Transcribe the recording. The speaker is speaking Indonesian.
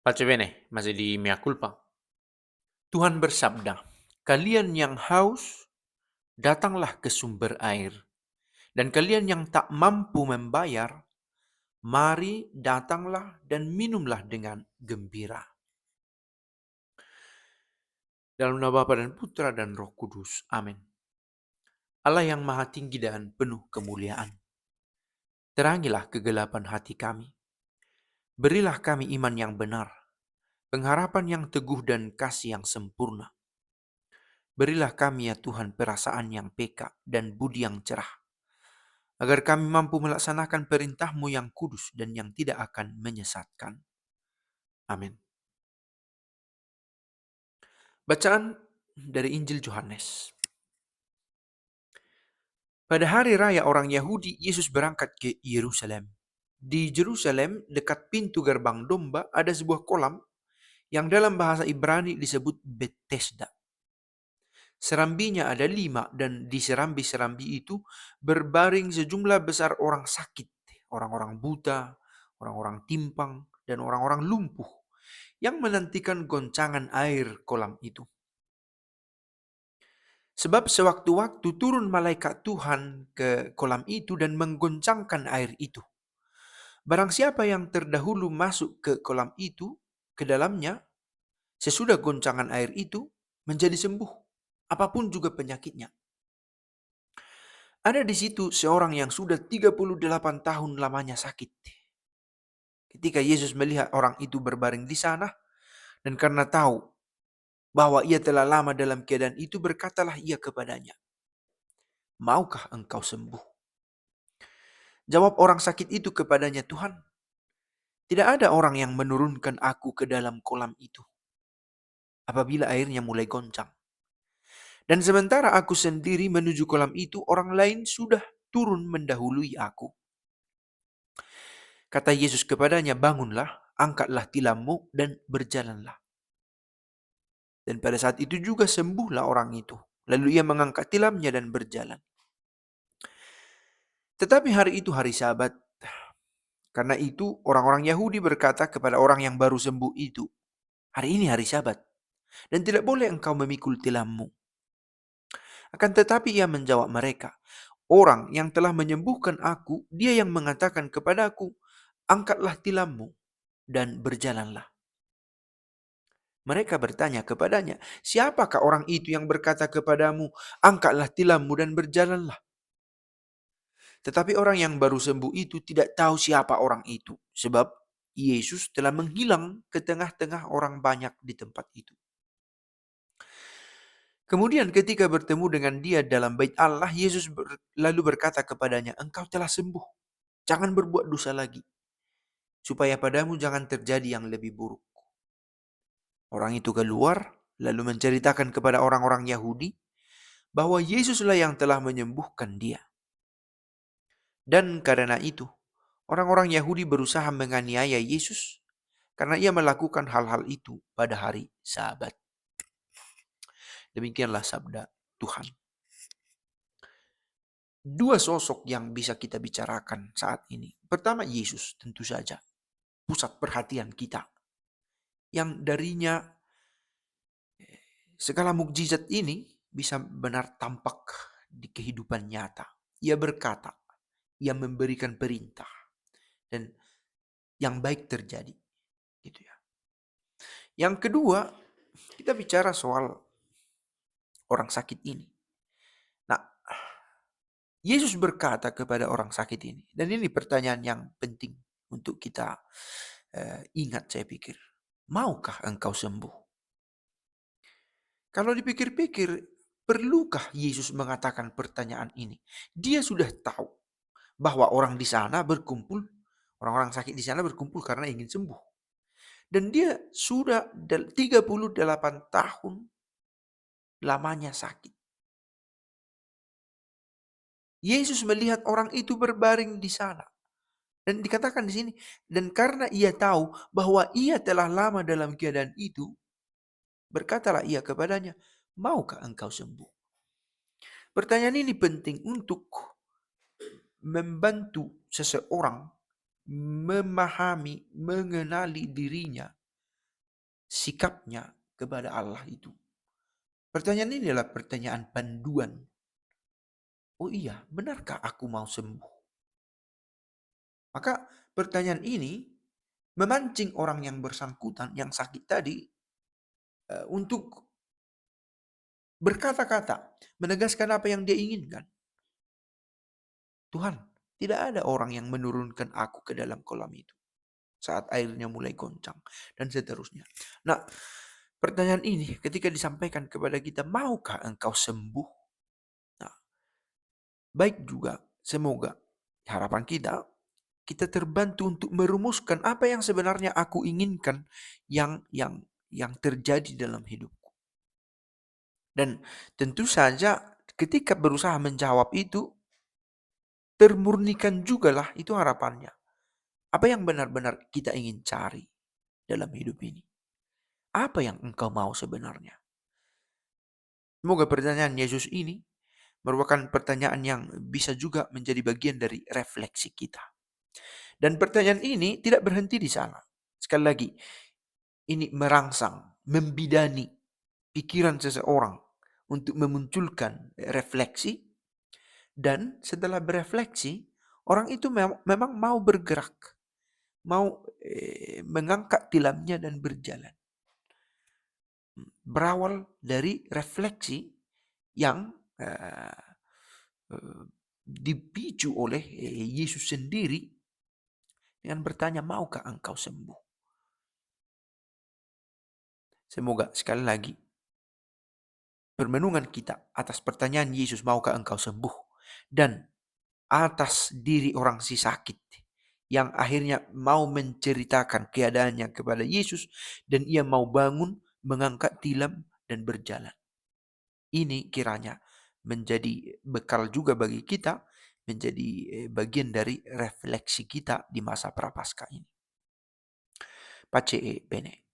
Pace bene, masih di mea culpa. Tuhan bersabda, kalian yang haus, datanglah ke sumber air. Dan kalian yang tak mampu membayar, mari datanglah dan minumlah dengan gembira. Dalam nama Bapa dan Putra dan Roh Kudus. Amin. Allah yang maha tinggi dan penuh kemuliaan, terangilah kegelapan hati kami. Berilah kami iman yang benar, pengharapan yang teguh dan kasih yang sempurna. Berilah kami ya Tuhan perasaan yang peka dan budi yang cerah, agar kami mampu melaksanakan perintah-Mu yang kudus dan yang tidak akan menyesatkan. Amin. Bacaan dari Injil Yohanes. Pada hari raya orang Yahudi, Yesus berangkat ke Yerusalem. Di Yerusalem, dekat pintu gerbang domba, ada sebuah kolam yang dalam bahasa Ibrani disebut Bethesda. Serambinya ada 5 dan di serambi-serambi itu berbaring sejumlah besar orang sakit, orang-orang buta, orang-orang timpang, dan orang-orang lumpuh yang menantikan goncangan air kolam itu. Sebab sewaktu-waktu turun malaikat Tuhan ke kolam itu dan menggoncangkan air itu. Barang siapa yang terdahulu masuk ke kolam itu, ke dalamnya, sesudah goncangan air itu, menjadi sembuh, apapun juga penyakitnya. Ada di situ seorang yang sudah 38 tahun lamanya sakit. Ketika Yesus melihat orang itu berbaring di sana, dan karena tahu bahwa ia telah lama dalam keadaan itu, berkatalah ia kepadanya, "Maukah engkau sembuh?" Jawab orang sakit itu kepadanya, "Tuhan, tidak ada orang yang menurunkan aku ke dalam kolam itu apabila airnya mulai goncang. Dan sementara aku sendiri menuju kolam itu, orang lain sudah turun mendahului aku." Kata Yesus kepadanya, "Bangunlah, angkatlah tilammu dan berjalanlah." Dan pada saat itu juga sembuhlah orang itu. Lalu ia mengangkat tilamnya dan berjalan. Tetapi hari itu hari Sabat. Karena itu orang-orang Yahudi berkata kepada orang yang baru sembuh itu, "Hari ini hari Sabat, dan tidak boleh engkau memikul tilammu." Akan tetapi ia menjawab mereka, "Orang yang telah menyembuhkan aku, dia yang mengatakan kepadaku, 'Angkatlah tilammu dan berjalanlah.'" Mereka bertanya kepadanya, "Siapakah orang itu yang berkata kepadamu, 'Angkatlah tilammu dan berjalanlah'?" Tetapi orang yang baru sembuh itu tidak tahu siapa orang itu, sebab Yesus telah menghilang ke tengah-tengah orang banyak di tempat itu. Kemudian ketika bertemu dengan dia dalam bait Allah, Yesus lalu berkata kepadanya, "Engkau telah sembuh, jangan berbuat dosa lagi, supaya padamu jangan terjadi yang lebih buruk." Orang itu keluar, lalu menceritakan kepada orang-orang Yahudi bahwa Yesuslah yang telah menyembuhkan dia. Dan karena itu, orang-orang Yahudi berusaha menganiaya Yesus karena ia melakukan hal-hal itu pada hari Sabat. Demikianlah sabda Tuhan. Dua sosok yang bisa kita bicarakan saat ini. Pertama, Yesus tentu saja, pusat perhatian kita. Yang darinya segala mukjizat ini bisa benar tampak di kehidupan nyata. Ia berkata, ia memberikan perintah, dan yang baik terjadi. Gitu ya. Yang kedua, kita bicara soal orang sakit ini. Nah, Yesus berkata kepada orang sakit ini, dan ini pertanyaan yang penting untuk kita ingat, saya pikir. Maukah engkau sembuh? Kalau dipikir-pikir, perlukah Yesus mengatakan pertanyaan ini? Dia sudah tahu bahwa orang di sana berkumpul, orang-orang sakit di sana berkumpul karena ingin sembuh. Dan dia sudah 38 tahun lamanya sakit. Yesus melihat orang itu berbaring di sana. Dan dikatakan di sini, dan karena ia tahu bahwa ia telah lama dalam keadaan itu, berkatalah ia kepadanya, "Maukah engkau sembuh?" Pertanyaan ini penting untuk membantu seseorang memahami, mengenali dirinya sikapnya kepada Allah itu. Pertanyaan ini adalah pertanyaan panduan. Oh iya, benarkah aku mau sembuh? Maka pertanyaan ini memancing orang yang bersangkutan, yang sakit tadi, untuk berkata-kata, menegaskan apa yang dia inginkan. Tuhan, tidak ada orang yang menurunkan aku ke dalam kolam itu saat airnya mulai goncang, dan seterusnya. Nah, pertanyaan ini ketika disampaikan kepada kita, maukah engkau sembuh? Nah, baik juga, semoga harapan kita terbantu untuk merumuskan apa yang sebenarnya aku inginkan yang terjadi dalam hidupku. Dan tentu saja ketika berusaha menjawab itu, termurnikan jugalah, itu harapannya. Apa yang benar-benar kita ingin cari dalam hidup ini? Apa yang engkau mau sebenarnya? Semoga pertanyaan Yesus ini merupakan pertanyaan yang bisa juga menjadi bagian dari refleksi kita. Dan pertanyaan ini tidak berhenti di sana. Sekali lagi, ini merangsang, membidani pikiran seseorang untuk memunculkan refleksi. Dan setelah berefleksi, orang itu memang mau bergerak, mau mengangkat tilamnya dan berjalan. Berawal dari refleksi yang dipicu oleh Yesus sendiri dengan bertanya, maukah engkau sembuh? Semoga sekali lagi permenungan kita atas pertanyaan Yesus, maukah engkau sembuh? Dan atas diri orang si sakit yang akhirnya mau menceritakan keadaannya kepada Yesus, dan ia mau bangun, mengangkat tilam dan berjalan. Ini kiranya menjadi bekal juga bagi kita, menjadi bagian dari refleksi kita di masa Prapaskah ini. Pace bene.